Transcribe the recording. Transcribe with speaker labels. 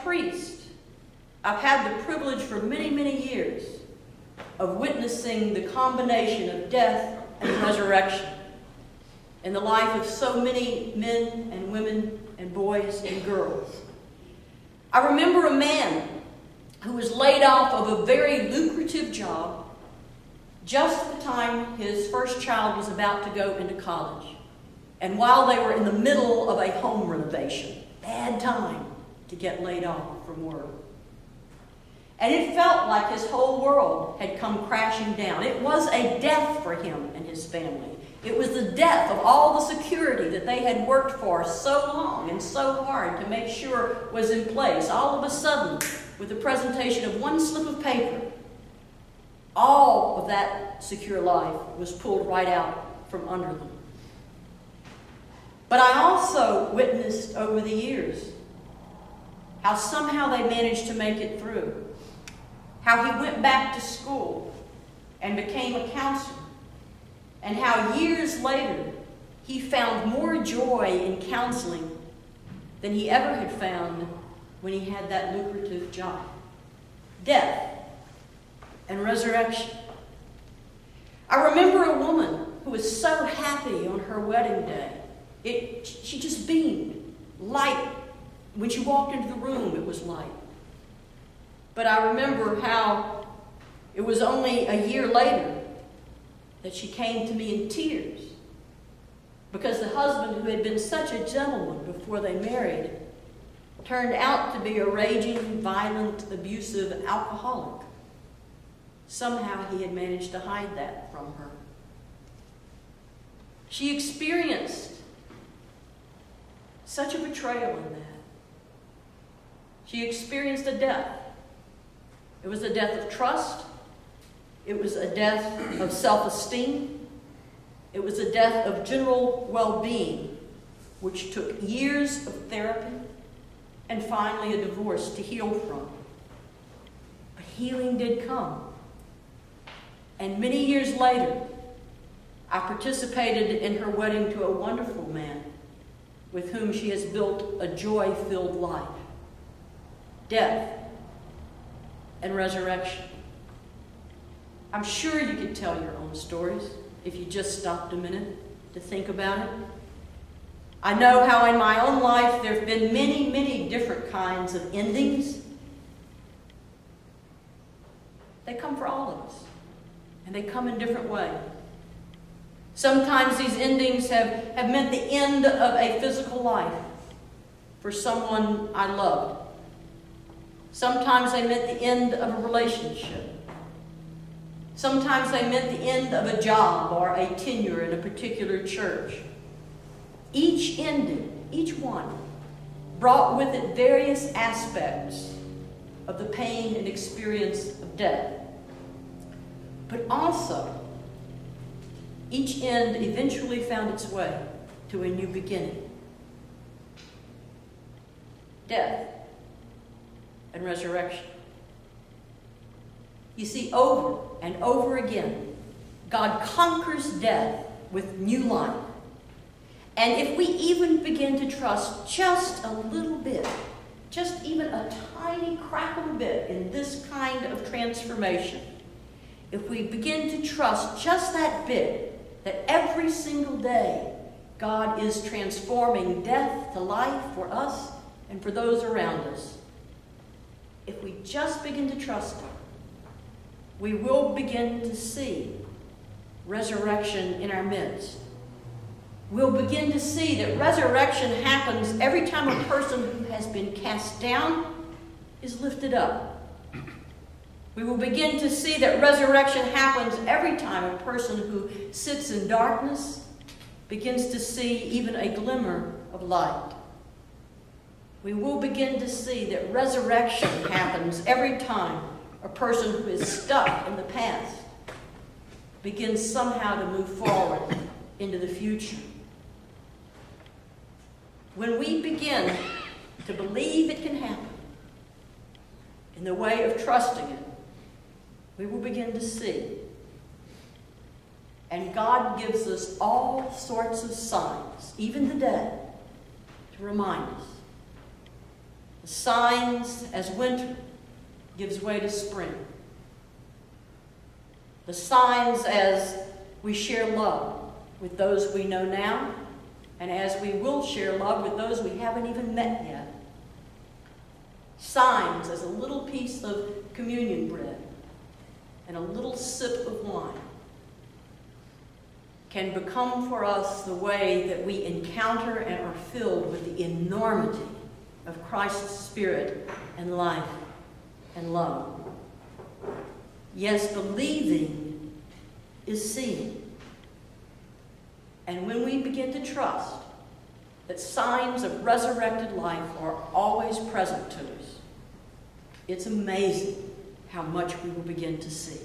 Speaker 1: priest, I've had the privilege for many, many years of witnessing the combination of death and resurrection in the life of so many men and women and boys and girls. I remember a man who was laid off of a very lucrative job just at the time his first child was about to go into college. And while they were in the middle of a home renovation, bad time to get laid off from work. And it felt like his whole world had come crashing down. It was a death for him and his family. It was the death of all the security that they had worked for so long and so hard to make sure was in place. All of a sudden, with the presentation of one slip of paper, all of that secure life was pulled right out from under them. But I also witnessed over the years how somehow they managed to make it through. How he went back to school and became a counselor. And how years later he found more joy in counseling than he ever had found when he had that lucrative job. Death and resurrection. I remember a woman who was so happy on her wedding day. She just beamed. Light. When she walked into the room, it was light. But I remember how it was only a year later that she came to me in tears because the husband, who had been such a gentleman before they married, turned out to be a raging, violent, abusive alcoholic. Somehow he had managed to hide that from her. She experienced such a betrayal in that. She experienced a death. It was a death of trust. It was a death of self-esteem. It was a death of general well-being, which took years of therapy and finally a divorce to heal from. But healing did come. And many years later, I participated in her wedding to a wonderful man with whom she has built a joy-filled life. Death and resurrection. I'm sure you could tell your own stories if you just stopped a minute to think about it. I know how in my own life there have been many, many different kinds of endings. They come for all of us, and they come in different ways. Sometimes these endings have meant the end of a physical life for someone I loved. Sometimes they meant the end of a relationship. Sometimes they meant the end of a job or a tenure in a particular church. Each ending, each one, brought with it various aspects of the pain and experience of death. But also, each end eventually found its way to a new beginning. Death and resurrection. You see, over and over again, God conquers death with new life. And if we even begin to trust just a little bit, just even a tiny crackle bit in this kind of transformation, if we begin to trust just that bit, that every single day God is transforming death to life for us and for those around us, if we just begin to trust Him, we will begin to see resurrection in our midst. We'll begin to see that resurrection happens every time a person who has been cast down is lifted up. We will begin to see that resurrection happens every time a person who sits in darkness begins to see even a glimmer of light. We will begin to see that resurrection happens every time a person who is stuck in the past begins somehow to move forward into the future. When we begin to believe it can happen in the way of trusting it, we will begin to see. And God gives us all sorts of signs, even today, to remind us The signs as winter gives way to spring. The signs as we share love with those we know now, and as we will share love with those we haven't even met yet. Signs as a little piece of communion bread and a little sip of wine can become for us the way that we encounter and are filled with the enormity of Christ's Spirit and life and love. Yes, believing is seeing. And when we begin to trust that signs of resurrected life are always present to us, it's amazing how much we will begin to see.